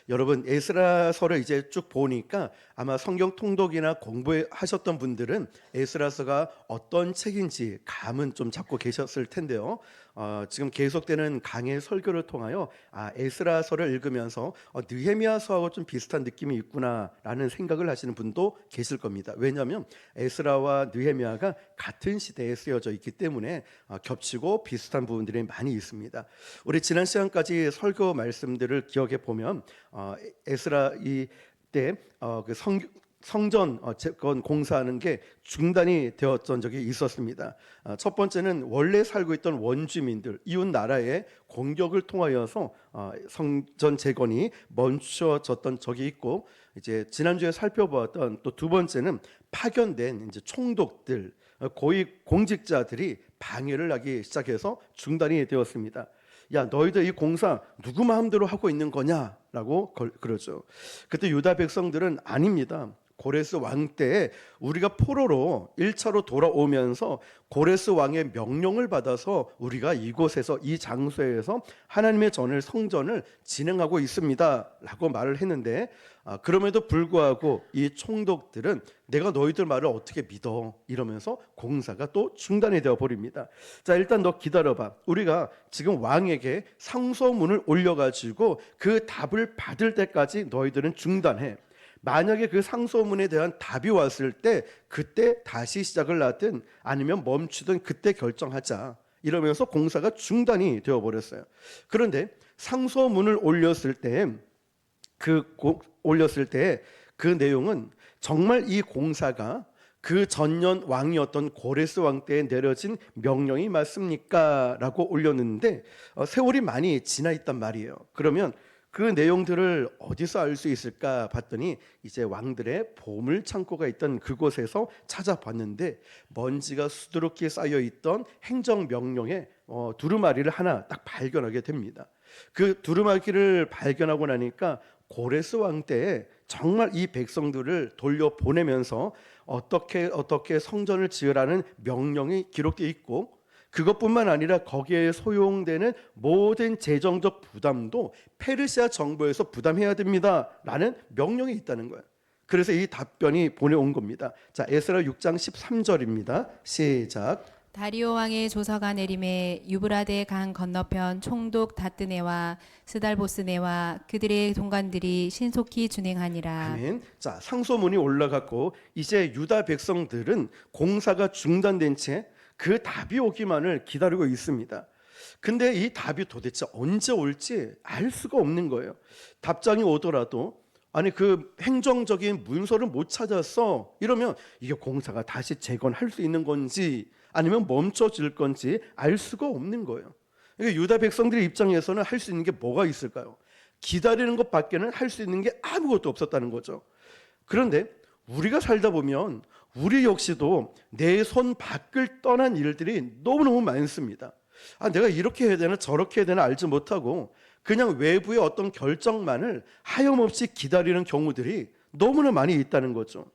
여러분 에스라서를 이제 쭉 보니까 아마 성경 통독이나 공부하셨던 분들은 에스라서가 어떤 책인지 감은 좀 잡고 계셨을 텐데요. 지금 계속되는 강의 설교를 통하여 에스라서를 읽으면서 느헤미야서하고 좀 비슷한 느낌이 있구나라는 생각을 하시는 분도 계실 겁니다. 왜냐하면 에스라와 느헤미야가 같은 시대에 쓰여져 있기 때문에 겹치고 비슷한 부분들이 많이 있습니다. 우리 지난 시간까지 설교 말씀들을 기억해 보면 에스라 이때 그 성전 재건 공사하는 게 중단이 되었던 적이 있었습니다. 첫 번째는 원래 살고 있던 원주민들 이웃 나라의 공격을 통하여서 성전 재건이 멈춰졌던 적이 있고, 이제 지난주에 살펴보았던 또 두 번째는 파견된 이제 총독들 고위 공직자들이 방해를 하기 시작해서 중단이 되었습니다. 야, 너희들 이 공사 누구 마음대로 하고 있는 거냐라고 그러죠. 그때 유다 백성들은 아닙니다. 고레스 왕 때에 우리가 포로로 1차로 돌아오면서 고레스 왕의 명령을 받아서 우리가 이곳에서 이 장소에서 하나님의 전을 성전을 진행하고 있습니다 라고 말을 했는데, 그럼에도 불구하고 이 총독들은 내가 너희들 말을 어떻게 믿어 이러면서 공사가 또 중단이 되어 버립니다. 자, 일단 너 기다려봐. 우리가 지금 왕에게 상소문을 올려가지고 그 답을 받을 때까지 너희들은 중단해. 만약에 그 상소문에 대한 답이 왔을 때 그때 다시 시작을 하든 아니면 멈추든 그때 결정하자 이러면서 공사가 중단이 되어버렸어요. 그런데 상소문을 올렸을 때 그 내용은 정말 이 공사가 그 전년 왕이었던 고레스 왕 때에 내려진 명령이 맞습니까? 라고 올렸는데 세월이 많이 지나 있단 말이에요. 그러면 그 내용들을 어디서 알 수 있을까 봤더니 이제 왕들의 보물 창고가 있던 그곳에서 찾아봤는데 먼지가 수두룩히 쌓여 있던 행정명령의 두루마리를 하나 딱 발견하게 됩니다. 그 두루마리를 발견하고 나니까 고레스 왕 때에 정말 이 백성들을 돌려보내면서 어떻게 성전을 지으라는 명령이 기록되어 있고, 그것뿐만 아니라 거기에 소용되는 모든 재정적 부담도 페르시아 정부에서 부담해야 됩니다 라는 명령이 있다는 거예요. 그래서 이 답변이 보내온 겁니다. 자, 에스라 6장 13절입니다 시작. 다리오 왕의 조서가 내림에 유브라데 강 건너편 총독 다뜨네와 스달보스네와 그들의 동관들이 신속히 준행하니라. 아멘. 자, 상소문이 올라갔고 이제 유다 백성들은 공사가 중단된 채 그 답이 오기만을 기다리고 있습니다. 근데 이 답이 도대체 언제 올지 알 수가 없는 거예요. 답장이 오더라도 아니 그 행정적인 문서를 못 찾았어 이러면 이게 공사가 다시 재건할 수 있는 건지 아니면 멈춰질 건지 알 수가 없는 거예요. 그러니까 유다 백성들의 입장에서는 할 수 있는 게 뭐가 있을까요? 기다리는 것밖에는 할 수 있는 게 아무것도 없었다는 거죠. 그런데 우리가 살다 보면 우리 역시도 내 손 밖을 떠난 일들이 너무너무 많습니다. 내가 이렇게 해야 되나 저렇게 해야 되나 알지 못하고 그냥 외부의 어떤 결정만을 하염없이 기다리는 경우들이 너무나 많이 있다는 거죠.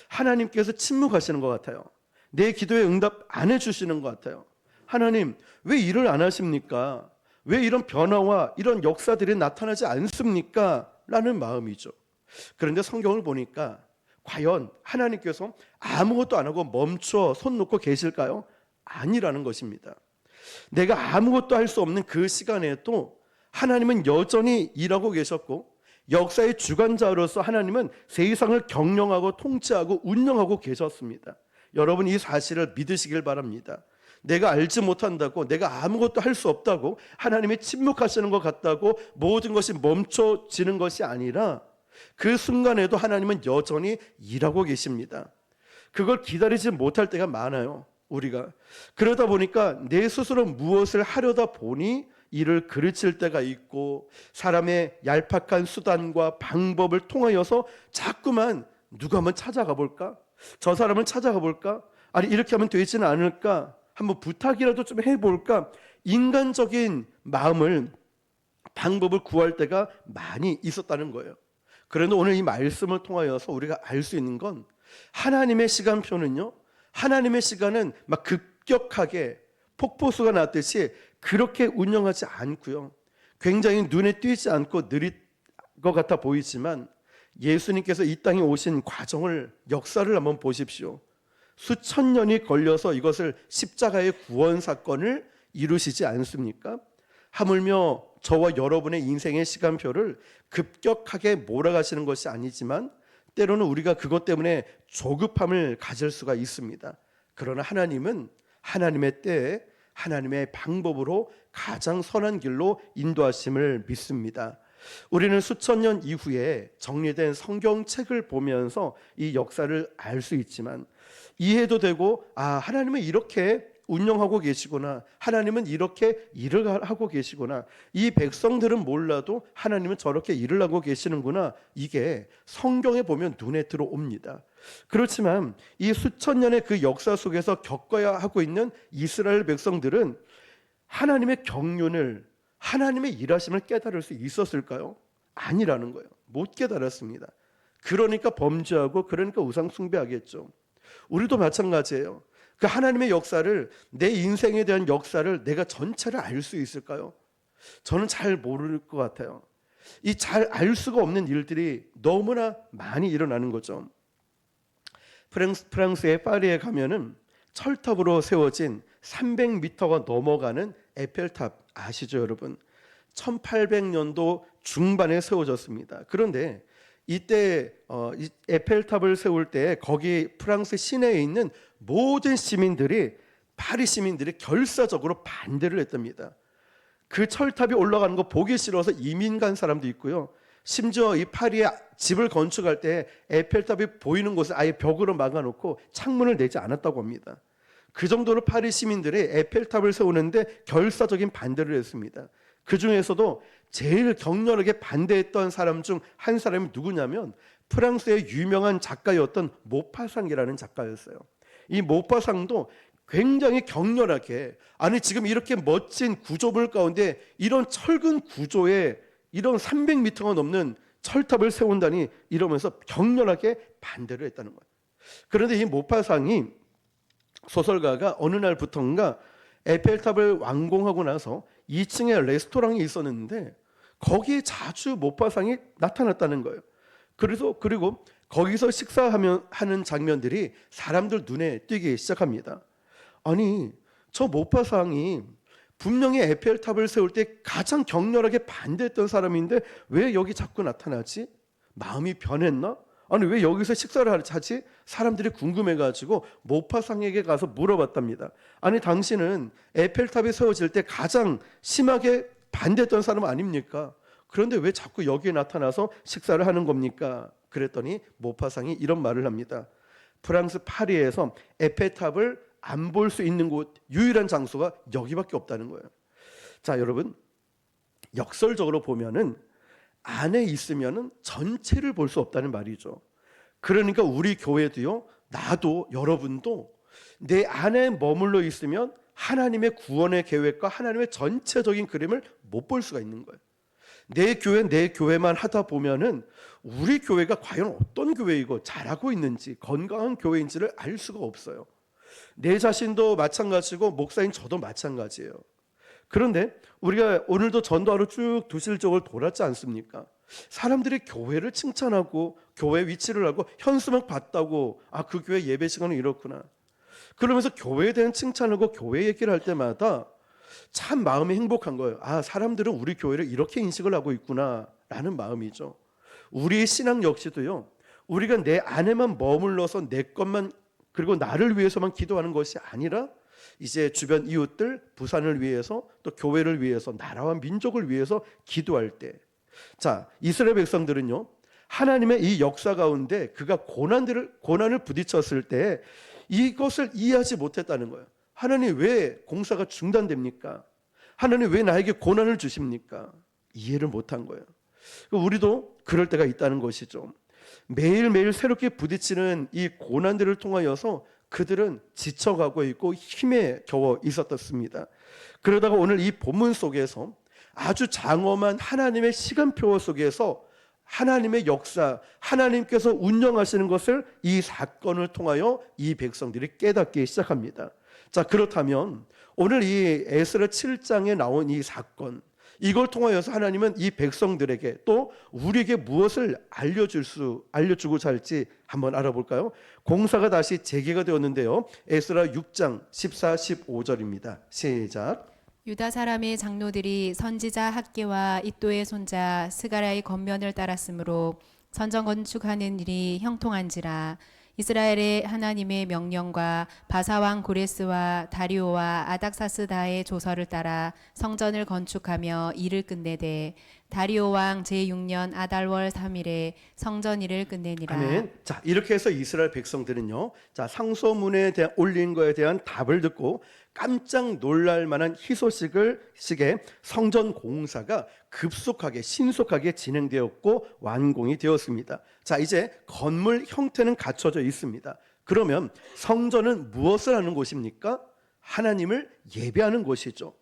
하나님께서 침묵하시는 것 같아요. 내 기도에 응답 안 해주시는 것 같아요. 하나님 왜 일을 안 하십니까? 왜 이런 변화와 이런 역사들이 나타나지 않습니까? 라는 마음이죠. 그런데 성경을 보니까 과연 하나님께서 아무것도 안 하고 멈춰 손 놓고 계실까요? 아니라는 것입니다. 내가 아무것도 할 수 없는 그 시간에도 하나님은 여전히 일하고 계셨고, 역사의 주관자로서 하나님은 세상을 경영하고 통치하고 운영하고 계셨습니다. 여러분 이 사실을 믿으시길 바랍니다. 내가 알지 못한다고, 내가 아무것도 할 수 없다고, 하나님이 침묵하시는 것 같다고 모든 것이 멈춰지는 것이 아니라 그 순간에도 하나님은 여전히 일하고 계십니다. 그걸 기다리지 못할 때가 많아요, 우리가. 그러다 보니까 내 스스로 무엇을 하려다 보니 일을 그르칠 때가 있고, 사람의 얄팍한 수단과 방법을 통하여서 자꾸만 누구 한번 찾아가 볼까? 저 사람을 찾아가 볼까? 아니 이렇게 하면 되지는 않을까? 한번 부탁이라도 좀 해볼까? 인간적인 마음을, 방법을 구할 때가 많이 있었다는 거예요. 그런데 오늘 이 말씀을 통하여서 우리가 알 수 있는 건 하나님의 시간표는요, 하나님의 시간은 막 급격하게 폭포수가 났듯이 그렇게 운영하지 않고요, 굉장히 눈에 띄지 않고 것 같아 보이지만 예수님께서 이 땅에 오신 과정을, 역사를 한번 보십시오. 수천 년이 걸려서 이것을 십자가의 구원 사건을 이루시지 않습니까? 하물며 저와 여러분의 인생의 시간표를 급격하게 몰아가시는 것이 아니지만 때로는 우리가 그것 때문에 조급함을 가질 수가 있습니다. 그러나 하나님은 하나님의 때에 하나님의 방법으로 가장 선한 길로 인도하심을 믿습니다. 우리는 수천 년 이후에 정리된 성경책을 보면서 이 역사를 알 수 있지만 이해도 되고, 하나님은 이렇게 운영하고 계시구나, 하나님은 이렇게 일을 하고 계시구나, 이 백성들은 몰라도 하나님은 저렇게 일을 하고 계시는구나, 이게 성경에 보면 눈에 들어옵니다. 그렇지만 이 수천 년의 그 역사 속에서 겪어야 하고 있는 이스라엘 백성들은 하나님의 경륜을, 하나님의 일하심을 깨달을 수 있었을까요? 아니라는 거예요. 못 깨달았습니다. 그러니까 범죄하고, 그러니까 우상 숭배하겠죠. 우리도 마찬가지예요. 그 하나님의 역사를, 내 인생에 대한 역사를 내가 전체를 알 수 있을까요? 저는 잘 모를 것 같아요. 이 잘 알 수가 없는 일들이 너무나 많이 일어나는 거죠. 프랑스의 파리에 가면은 철탑으로 세워진 300m가 넘어가는 에펠탑 아시죠, 여러분? 1800년도 중반에 세워졌습니다. 그런데 이때 이 에펠탑을 세울 때 거기 프랑스 시내에 있는 모든 시민들이, 파리 시민들이 결사적으로 반대를 했답니다. 그 철탑이 올라가는 거 보기 싫어서 이민 간 사람도 있고요. 심지어 이 파리에 집을 건축할 때 에펠탑이 보이는 곳을 아예 벽으로 막아놓고 창문을 내지 않았다고 합니다. 그 정도로 파리 시민들이 에펠탑을 세우는데 결사적인 반대를 했습니다. 그 중에서도 제일 격렬하게 반대했던 사람 중 한 사람이 누구냐면 프랑스의 유명한 작가였던 모파상이라는 작가였어요. 이 모파상도 굉장히 격렬하게, 아니 지금 이렇게 멋진 구조물 가운데 이런 철근 구조에 이런 300m가 넘는 철탑을 세운다니, 이러면서 격렬하게 반대를 했다는 거예요. 그런데 이 모파상이, 소설가가 어느 날부턴가 에펠탑을 완공하고 나서 2층에 레스토랑이 있었는데 거기에 자주 모파상이 나타났다는 거예요. 그리고 거기서 하는 장면들이 사람들 눈에 띄기 시작합니다. 아니, 저 모파상이 분명히 에펠탑을 세울 때 가장 격렬하게 반대했던 사람인데 왜 여기 자꾸 나타나지? 마음이 변했나? 아니 왜 여기서 식사를 하지? 사람들이 궁금해가지고 모파상에게 가서 물어봤답니다. 아니 당신은 에펠탑이 세워질 때 가장 심하게 반대했던 사람 아닙니까? 그런데 왜 자꾸 여기에 나타나서 식사를 하는 겁니까? 그랬더니 모파상이 이런 말을 합니다. 프랑스 파리에서 에펠탑을 안 볼 수 있는 곳, 유일한 장소가 여기밖에 없다는 거예요. 자, 여러분, 역설적으로 보면은 안에 있으면은 전체를 볼 수 없다는 말이죠. 그러니까 우리 교회도요, 나도, 여러분도 내 안에 머물러 있으면 하나님의 구원의 계획과 하나님의 전체적인 그림을 못 볼 수가 있는 거예요. 내 교회만 하다 보면은 우리 교회가 과연 어떤 교회이고 잘하고 있는지, 건강한 교회인지를 알 수가 없어요. 내 자신도 마찬가지고 목사인 저도 마찬가지예요. 그런데 우리가 오늘도 전도하러 쭉 도시적으로 돌았지 않습니까? 사람들이 교회를 칭찬하고 교회 위치를 알고 현수막 봤다고, 그 교회 예배 시간은 이렇구나, 그러면서 교회에 대한 칭찬하고 교회 얘기를 할 때마다 참 마음이 행복한 거예요. 사람들은 우리 교회를 이렇게 인식을 하고 있구나 라는 마음이죠. 우리의 신앙 역시도요, 우리가 내 안에만 머물러서 내 것만, 그리고 나를 위해서만 기도하는 것이 아니라 이제 주변 이웃들, 부산을 위해서, 또 교회를 위해서, 나라와 민족을 위해서 기도할 때, 자, 이스라엘 백성들은요, 하나님의 이 역사 가운데 그가 고난을 부딪혔을 때 이것을 이해하지 못했다는 거예요. 하나님 왜 공사가 중단됩니까? 하나님 왜 나에게 고난을 주십니까? 이해를 못한 거예요. 우리도 그럴 때가 있다는 것이죠. 매일매일 새롭게 부딪히는 이 고난들을 통하여서 그들은 지쳐가고 있고 힘에 겨워 있었습니다. 그러다가 오늘 이 본문 속에서 아주 장엄한 하나님의 시간표 속에서 하나님의 역사, 하나님께서 운영하시는 것을 이 사건을 통하여 이 백성들이 깨닫기 시작합니다. 자, 그렇다면 오늘 이 에스라 7장에 나온 이 사건, 이걸 통하여서 하나님은 이 백성들에게 또 우리에게 무엇을 알려주고 살지 한번 알아볼까요? 공사가 다시 재개가 되었는데요. 에스라 6장 14, 15절입니다. 시작. 유다 사람의 장로들이 선지자 학계와 이도의 손자 스가랴의 겉면을 따랐으므로 선전 건축하는 일이 형통한지라. 이스라엘의 하나님의 명령과 바사왕 고레스와 다리오와 아닥사스다의 조서를 따라 성전을 건축하며 일을 끝내되 다리오 왕 제6년 아달월 3일에 성전 일을 끝내니라. 아멘. 자, 이렇게 해서 이스라엘 백성들은요, 자, 상소문에 대한 올린 거에 대한 답을 듣고 깜짝 놀랄 만한 희소식의 성전 공사가 급속하게 신속하게 진행되었고 완공이 되었습니다. 자, 이제 건물 형태는 갖춰져 있습니다. 그러면 성전은 무엇을 하는 곳입니까? 하나님을 예배하는 곳이죠.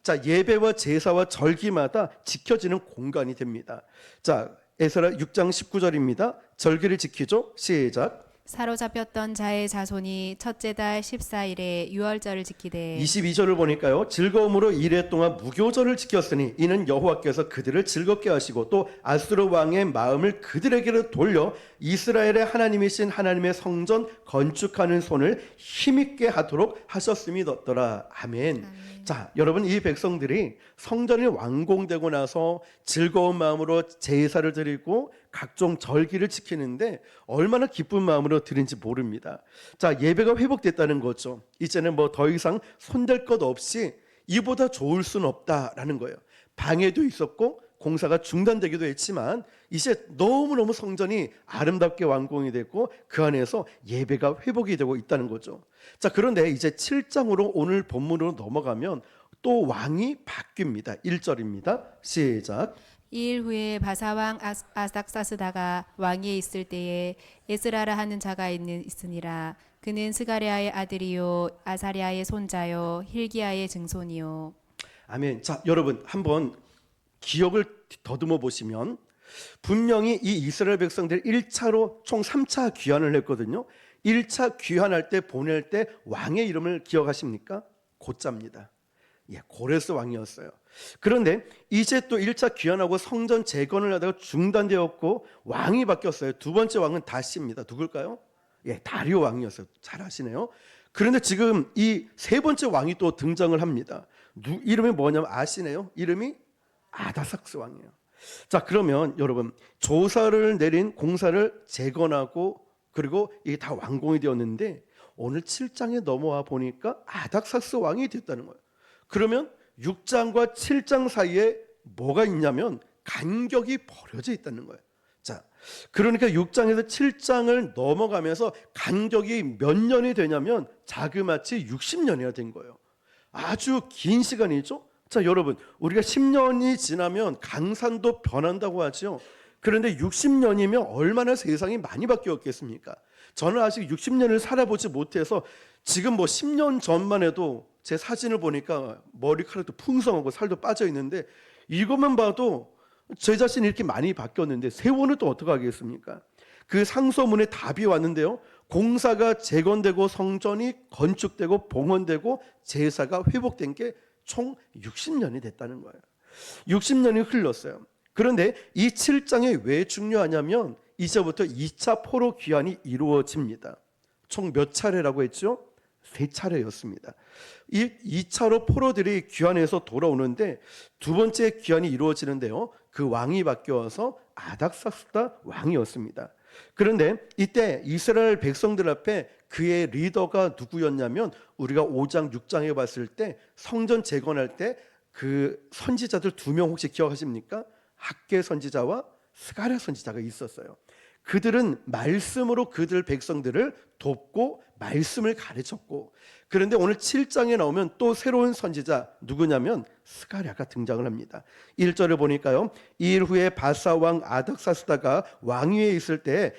자, 예배와 제사와 절기마다 지켜지는 공간이 됩니다. 자, 에스라 6장 19절입니다. 절기를 지키죠. 시작. 사로잡혔던 자의 자손이 첫째 달 14일에 유월절을 지키되 22절을 보니까요, 즐거움으로 이래 동안 무교절을 지켰으니 이는 여호와께서 그들을 즐겁게 하시고 또 아수르 왕의 마음을 그들에게로 돌려 이스라엘의 하나님이신 하나님의 성전 건축하는 손을 힘있게 하도록 하셨음이더라. 아멘. 자, 여러분, 이 백성들이 성전이 완공되고 나서 즐거운 마음으로 제사를 드리고 각종 절기를 지키는데 얼마나 기쁜 마음으로 드린지 모릅니다. 자, 예배가 회복됐다는 거죠. 이제는 뭐 더 이상 손댈 것 없이 이보다 좋을 수는 없다라는 거예요. 방해도 있었고 공사가 중단되기도 했지만 이제 너무너무 성전이 아름답게 완공이 됐고 그 안에서 예배가 회복이 되고 있다는 거죠. 자, 그런데 이제 7장으로 오늘 본문으로 넘어가면 또 왕이 바뀝니다. 1절입니다. 시작. 이일 후에 바사왕 아닥사스다가 왕위에 있을 때에 에스라라 하는 자가 있으니라. 그는 스가랴의 아들이요 아사랴의 손자요 힐기야의 증손이요. 아멘. 자, 여러분 한번 기억을 더듬어 보시면 분명히 이 이스라엘 백성들 1차로 총 3차 귀환을 했거든요. 1차 귀환할 때 보낼 때 왕의 이름을 기억하십니까? 고짜입니다. 예, 고레스 왕이었어요. 그런데 이제 또 1차 귀환하고 성전 재건을 하다가 중단되었고 왕이 바뀌었어요. 두 번째 왕은 다시입니다. 누굴까요? 예, 다리오 왕이었어요. 잘 아시네요. 그런데 지금 이 세 번째 왕이 또 등장을 합니다. 이름이 뭐냐면 아시네요? 이름이 아닥사스 왕이에요. 자, 그러면 여러분 조사를 내린 공사를 재건하고 그리고 이게 다 완공이 되었는데 오늘 7장에 넘어와 보니까 아닥사스 왕이 됐다는 거예요. 그러면 6장과 7장 사이에 뭐가 있냐면 간격이 벌어져 있다는 거예요. 자, 그러니까 6장에서 7장을 넘어가면서 간격이 몇 년이 되냐면 자그마치 60년이나 된 거예요. 아주 긴 시간이죠. 자, 여러분, 우리가 10년이 지나면 강산도 변한다고 하죠. 그런데 60년이면 얼마나 세상이 많이 바뀌었겠습니까? 저는 아직 60년을 살아보지 못해서 지금 뭐 10년 전만 해도 제 사진을 보니까 머리카락도 풍성하고 살도 빠져 있는데 이것만 봐도 제 자신이 이렇게 많이 바뀌었는데 세월은 또 어떻게 하겠습니까? 그 상소문에 답이 왔는데요. 공사가 재건되고 성전이 건축되고 봉헌되고 제사가 회복된 게 총 60년이 됐다는 거예요. 60년이 흘렀어요. 그런데 이 7장이 왜 중요하냐면 이제부터 2차 포로 귀환이 이루어집니다. 총 몇 차례라고 했죠? 3차례였습니다. 이 2차로 포로들이 귀환해서 돌아오는데 두 번째 귀환이 이루어지는데요. 그 왕이 바뀌어서 아닥사스다 왕이었습니다. 그런데 이때 이스라엘 백성들 앞에 그의 리더가 누구였냐면 우리가 5장 6장에 봤을 때 성전 재건할 때 그 선지자들 2명 혹시 기억하십니까? 학계 선지자와 스가랴 선지자가 있었어요. 그들은 말씀으로 그들 백성들을 돕고 말씀을 가르쳤고, 그런데 오늘 7장에 나오면 또 새로운 선지자 누구냐면 스가랴가 등장을 합니다. 1절을 보니까요, 이일 후에 바사왕 아닥사스다가 왕위에 있을 때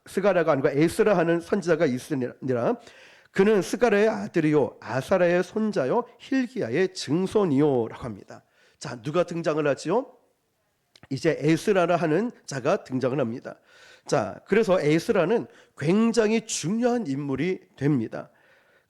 스가랴가 아니고 에스라 하는 선지자가 있으니라. 그는 스가랴의 아들이요 아사랴의 손자요 힐기야의 증손이요 라고 합니다. 자, 누가 등장을 하지요? 이제 에스라라 하는 자가 등장을 합니다. 자, 그래서 에스라는 굉장히 중요한 인물이 됩니다.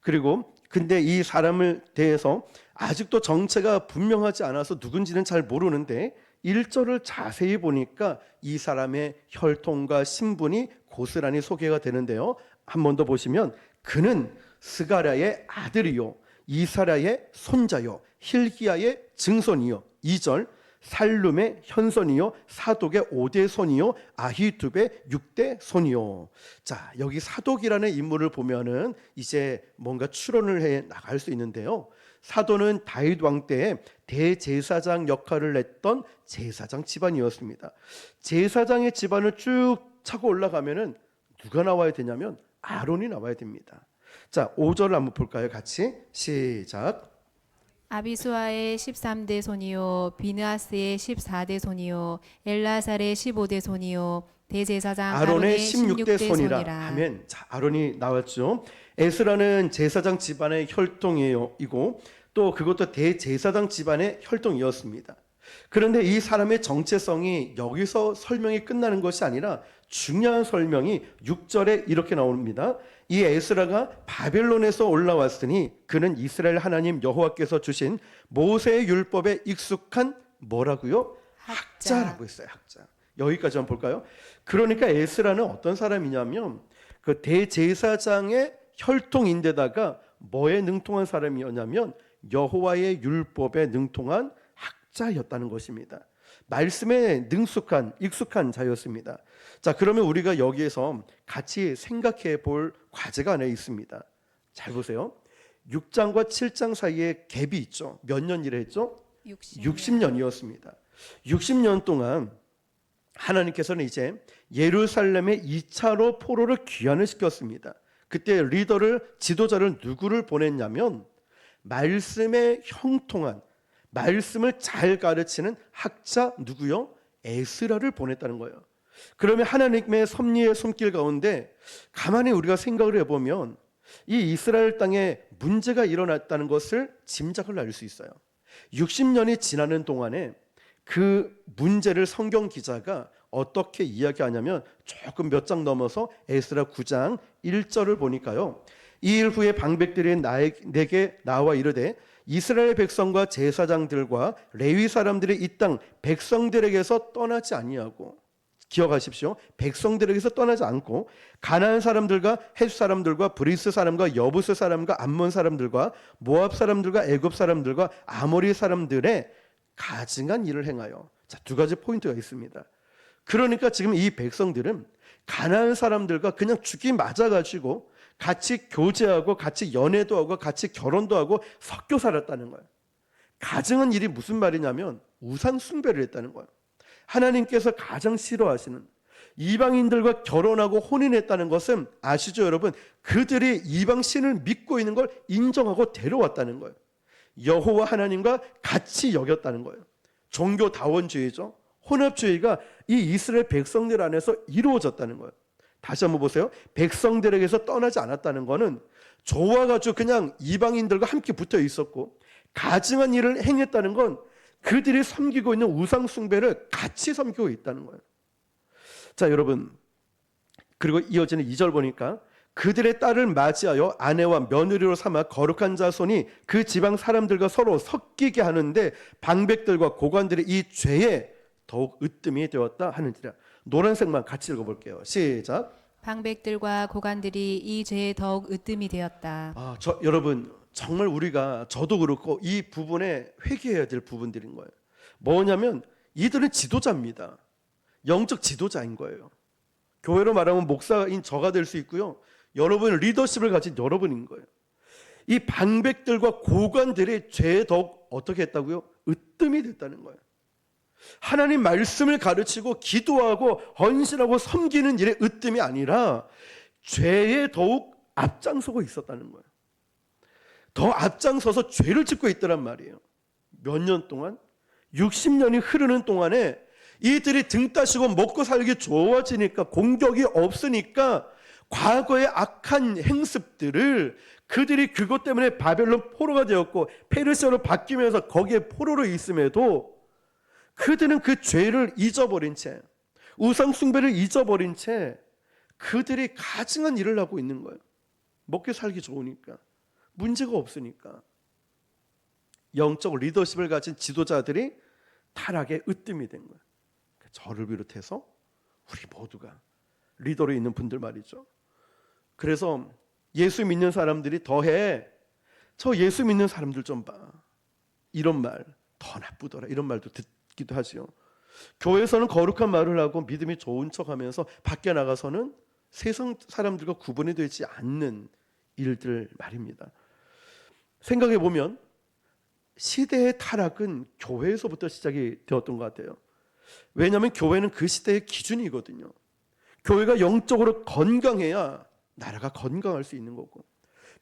그리고 근데 이 사람을 대해서 아직도 정체가 분명하지 않아서 누군지는 잘 모르는데 1절을 자세히 보니까 이 사람의 혈통과 신분이 고스란히 소개가 되는데요. 한 번 더 보시면 그는 스가랴의 아들이요 이사랴의 손자요 힐기야의 증손이요. 2절 살룸의 현손이요 사독의 5대 손이요 아히두베의 6대 손이요. 자, 여기 사독이라는 인물을 보면은 이제 뭔가 추론을 해 나갈 수 있는데요. 사도는 다윗 왕 때에 대제사장 역할을 했던 제사장 집안이었습니다. 제사장의 집안을 쭉 차고 올라가면은 누가 나와야 되냐면 아론이 나와야 됩니다. 자, 5절을 한번 볼까요? 같이 시작. 아비수아의 13대 손이요 비느하스의 14대 손이요 엘라살의 15대 손이요 대제사장 아론의 아론의 16대 16대 손이라 손이라. 하면 자, 아론이 나왔죠. 에스라는 제사장 집안의 혈통이고 또 그것도 대제사장 집안의 혈통이었습니다. 그런데 이 사람의 정체성이 여기서 설명이 끝나는 것이 아니라 중요한 설명이 6절에 이렇게 나옵니다. 이 에스라가 바벨론에서 올라왔으니 그는 이스라엘 하나님 여호와께서 주신 모세의 율법에 익숙한 뭐라고요? 학자라고 했어요. 학자. 여기까지 한번 볼까요? 그러니까 에스라는 어떤 사람이냐면 그 대제사장의 혈통인데다가 뭐에 능통한 사람이었냐면 여호와의 율법에 능통한 학자였다는 것입니다. 말씀에 능숙한 익숙한 자였습니다. 자, 그러면 우리가 여기에서 같이 생각해 볼 과제가 하나 있습니다. 잘 보세요. 6장과 7장 사이에 갭이 있죠. 몇 년 일했죠? 60년이었습니다. 60년 동안 하나님께서는 이제 예루살렘에 2차로 포로를 귀환을 시켰습니다. 그때 리더를 지도자를 누구를 보냈냐면 말씀에 형통한 말씀을 잘 가르치는 학자 누구요? 에스라를 보냈다는 거예요. 그러면 하나님의 섭리의 손길 가운데 가만히 우리가 생각을 해보면 이 이스라엘 땅에 문제가 일어났다는 것을 짐작을 할 수 있어요. 60년이 지나는 동안에 그 문제를 성경 기자가 어떻게 이야기하냐면 조금 몇 장 넘어서 에스라 9장 1절을 보니까요. 이 일 후에 방백들이 내게 나와 이르되 이스라엘 백성과 제사장들과 레위 사람들이 이 땅 백성들에게서 떠나지 아니하고, 기억하십시오. 백성들에게서 떠나지 않고 가나안 사람들과 헷 사람들과 브리스 사람과 여부스 사람과 암몬 사람들과 모압 사람들과 애굽 사람들과 아모리 사람들의 가증한 일을 행하여. 자, 두 가지 포인트가 있습니다. 그러니까 지금 이 백성들은 가나안 사람들과 그냥 죽이 맞아가지고 같이 교제하고 같이 연애도 하고 같이 결혼도 하고 섞여 살았다는 거예요. 가증한 일이 무슨 말이냐면 우상 숭배를 했다는 거예요. 하나님께서 가장 싫어하시는 이방인들과 결혼하고 혼인했다는 것은 아시죠, 여러분? 그들이 이방 신을 믿고 있는 걸 인정하고 데려왔다는 거예요. 여호와 하나님과 같이 여겼다는 거예요. 종교다원주의죠. 혼합주의가 이 이스라엘 백성들 안에서 이루어졌다는 거예요. 다시 한번 보세요. 백성들에게서 떠나지 않았다는 것은 좋아가지고 그냥 이방인들과 함께 붙어 있었고, 가증한 일을 행했다는 건 그들이 섬기고 있는 우상 숭배를 같이 섬기고 있다는 거예요. 자, 여러분, 그리고 이어지는 2절 보니까 그들의 딸을 맞이하여 아내와 며느리로 삼아 거룩한 자손이 그 지방 사람들과 서로 섞이게 하는데 방백들과 고관들이 이 죄에 더욱 으뜸이 되었다 하는지라. 노란색만 같이 읽어볼게요. 시작. 방백들과 고관들이 이 죄에 더욱 으뜸이 되었다. 여러분, 정말 우리가, 저도 그렇고 이 부분에 회개해야 될 부분들인 거예요. 뭐냐면 이들은 지도자입니다. 영적 지도자인 거예요. 교회로 말하면 목사인 저가 될 수 있고요. 여러분 리더십을 가진 여러분인 거예요. 이 방백들과 고관들이 죄에 더욱 어떻게 했다고요? 으뜸이 됐다는 거예요. 하나님 말씀을 가르치고 기도하고 헌신하고 섬기는 일에 으뜸이 아니라 죄에 더욱 앞장서고 있었다는 거예요. 더 앞장서서 죄를 짓고 있더란 말이에요. 몇 년 동안? 60년이 흐르는 동안에 이들이 등 따시고 먹고 살기 좋아지니까, 공격이 없으니까 과거의 악한 행습들을 그들이 그것 때문에 바벨론 포로가 되었고 페르시아로 바뀌면서 거기에 포로로 있음에도 그들은 그 죄를 잊어버린 채, 우상 숭배를 잊어버린 채 그들이 가증한 일을 하고 있는 거예요. 먹고 살기 좋으니까, 문제가 없으니까. 영적 리더십을 가진 지도자들이 타락의 으뜸이 된 거예요. 저를 비롯해서 우리 모두가 리더로 있는 분들 말이죠. 그래서 예수 믿는 사람들이 더해 저 예수 믿는 사람들 좀 봐. 이런 말 더 나쁘더라. 이런 말도 듣기도 하지요. 교회에서는 거룩한 말을 하고 믿음이 좋은 척하면서 밖에 나가서는 세상 사람들과 구분이 되지 않는 일들 말입니다. 생각해 보면 시대의 타락은 교회에서부터 시작이 되었던 것 같아요. 왜냐하면 교회는 그 시대의 기준이거든요. 교회가 영적으로 건강해야 나라가 건강할 수 있는 거고,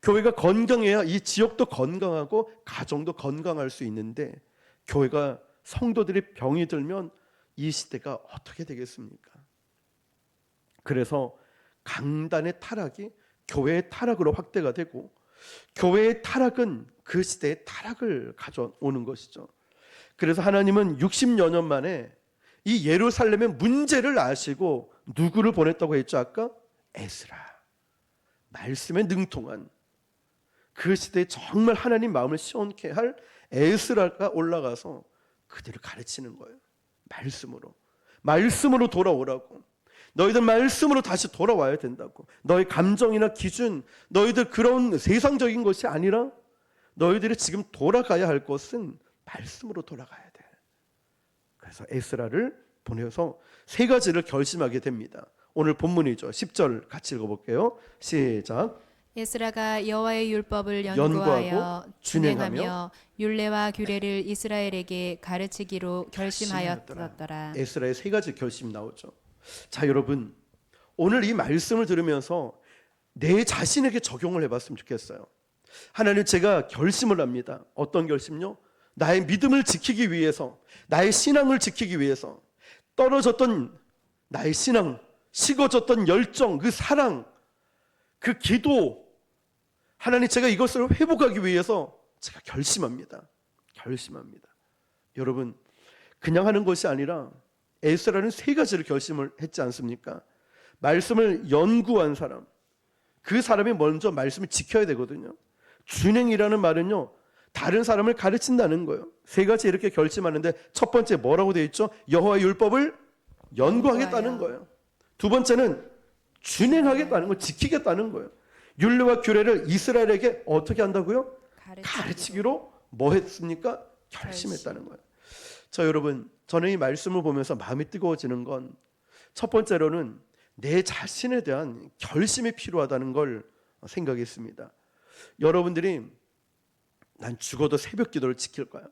교회가 건강해야 이 지역도 건강하고 가정도 건강할 수 있는데, 교회가 성도들이 병이 들면 이 시대가 어떻게 되겠습니까? 그래서 강단의 타락이 교회의 타락으로 확대가 되고, 교회의 타락은 그 시대의 타락을 가져오는 것이죠. 그래서 하나님은 60여 년 만에 이 예루살렘의 문제를 아시고 누구를 보냈다고 했죠? 아까 에스라, 말씀에 능통한 그 시대에 정말 하나님 마음을 시원케 할 에스라가 올라가서 그들을 가르치는 거예요. 말씀으로 돌아오라고. 너희들 말씀으로 다시 돌아와야 된다고. 너희 감정이나 기준, 너희들 그런 세상적인 것이 아니라 너희들이 지금 돌아가야 할 것은 말씀으로 돌아가야 돼. 그래서 에스라를 보내서 세 가지를 결심하게 됩니다. 오늘 본문이죠. 10절 같이 읽어볼게요. 시작. 에스라가 여호와의 율법을 연구하고 연구하여 준행하며 율례와 규례를 이스라엘에게 가르치기로 결심하였더라. 에스라의 세 가지 결심이 나오죠. 자, 여러분, 오늘 이 말씀을 들으면서 내 자신에게 적용을 해봤으면 좋겠어요. 하나님, 제가 결심을 합니다. 어떤 결심요? 나의 믿음을 지키기 위해서, 나의 신앙을 지키기 위해서 떨어졌던 나의 신앙, 식어졌던 열정, 그 사랑, 그 기도, 하나님, 제가 이것을 회복하기 위해서 제가 결심합니다. 여러분, 그냥 하는 것이 아니라 에스라는 세 가지를 결심을 했지 않습니까? 말씀을 연구한 사람, 그 사람이 먼저 말씀을 지켜야 되거든요. 준행이라는 말은요, 다른 사람을 가르친다는 거예요. 세 가지 이렇게 결심하는데 첫 번째 뭐라고 되어 있죠? 여호와의 율법을 연구하겠다는 거예요. 두 번째는 준행하겠다는 거, 지키겠다는 거예요. 율례와 규례를 이스라엘에게 어떻게 한다고요? 가르치기로 뭐 했습니까? 결심했다는 거예요. 자, 여러분, 저는 이 말씀을 보면서 마음이 뜨거워지는 건 첫 번째로는 내 자신에 대한 결심이 필요하다는 걸 생각했습니다. 여러분들이 난 죽어도 새벽 기도를 지킬 거야.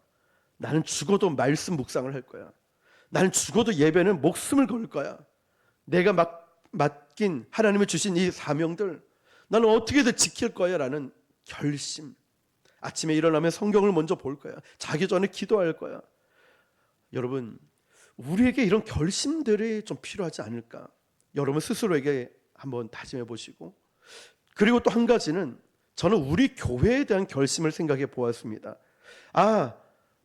나는 죽어도 말씀 묵상을 할 거야. 나는 죽어도 예배는 목숨을 걸 거야. 내가 맡긴 하나님이 주신 이 사명들 나는 어떻게든 지킬 거야 라는 결심. 아침에 일어나면 성경을 먼저 볼 거야. 자기 전에 기도할 거야. 여러분, 우리에게 이런 결심들이 좀 필요하지 않을까? 여러분 스스로에게 한번 다짐해 보시고, 그리고 또 한 가지는 저는 우리 교회에 대한 결심을 생각해 보았습니다.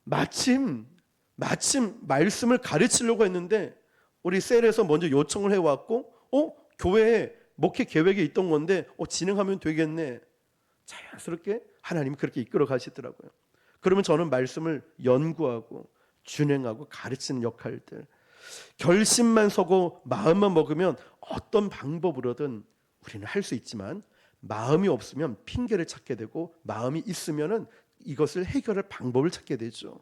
마침 말씀을 가르치려고 했는데 우리 셀에서 먼저 요청을 해왔고, 교회에 목회 계획에 있던 건데 진행하면 되겠네. 자연스럽게 하나님이 그렇게 이끌어 가시더라고요. 그러면 저는 말씀을 연구하고 준행하고 가르치는 역할들, 결심만 서고 마음만 먹으면 어떤 방법으로든 우리는 할 수 있지만, 마음이 없으면 핑계를 찾게 되고, 마음이 있으면은 이것을 해결할 방법을 찾게 되죠.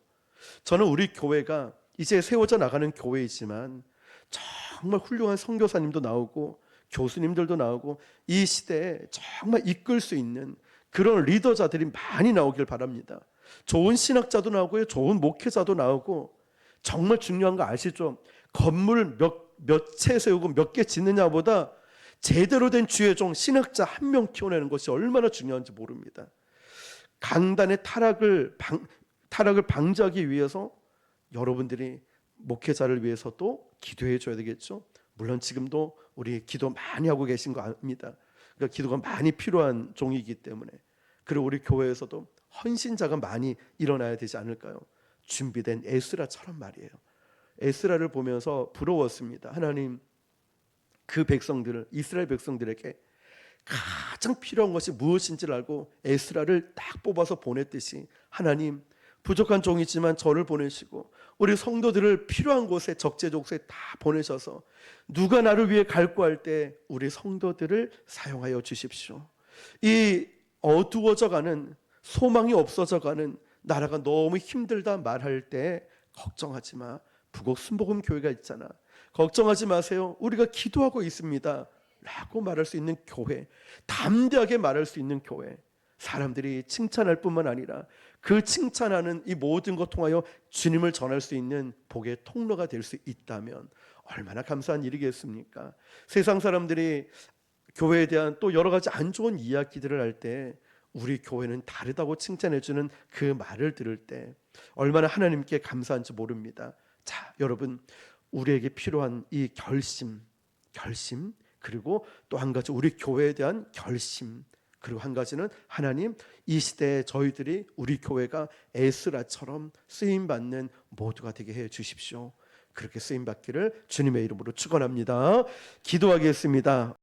저는 우리 교회가 이제 세워져 나가는 교회이지만 정말 훌륭한 선교사님도 나오고 교수님들도 나오고 이 시대에 정말 이끌 수 있는 그런 리더자들이 많이 나오길 바랍니다. 좋은 신학자도 나오고요, 좋은 목회자도 나오고. 정말 중요한 거 아시죠? 건물 몇 채 세우고 몇 개 짓느냐보다 제대로 된 주의 종 신학자 한 명 키워내는 것이 얼마나 중요한지 모릅니다. 강단의 타락을 방지하기 위해서 여러분들이 목회자를 위해서도 기도해 줘야 되겠죠. 물론 지금도 우리 기도 많이 하고 계신 거 압니다. 그러니까 기도가 많이 필요한 종이기 때문에. 그리고 우리 교회에서도 헌신자가 많이 일어나야 되지 않을까요? 준비된 에스라처럼 말이에요. 에스라를 보면서 부러웠습니다. 하나님, 그 백성들을, 이스라엘 백성들에게 가장 필요한 것이 무엇인지를 알고 에스라를 딱 뽑아서 보냈듯이, 하나님, 부족한 종이지만 저를 보내시고 우리 성도들을 필요한 곳에 적재적소에 다 보내셔서 누가 나를 위해 갈구할 때 우리 성도들을 사용하여 주십시오. 이 어두워져가는, 소망이 없어져가는, 나라가 너무 힘들다 말할 때 걱정하지 마. 부곡 순복음 교회가 있잖아. 걱정하지 마세요. 우리가 기도하고 있습니다. 라고 말할 수 있는 교회, 담대하게 말할 수 있는 교회, 사람들이 칭찬할 뿐만 아니라 그 칭찬하는 이 모든 것 통하여 주님을 전할 수 있는 복의 통로가 될 수 있다면 얼마나 감사한 일이겠습니까? 세상 사람들이 교회에 대한 또 여러 가지 안 좋은 이야기들을 할 때 우리 교회는 다르다고 칭찬해주는 그 말을 들을 때 얼마나 하나님께 감사한지 모릅니다. 자, 여러분, 우리에게 필요한 이 결심, 그리고 또 한 가지 우리 교회에 대한 결심, 그리고 한 가지는 하나님, 이 시대에 저희들이, 우리 교회가 에스라처럼 쓰임받는 모두가 되게 해 주십시오. 그렇게 쓰임받기를 주님의 이름으로 축원합니다. 기도하겠습니다.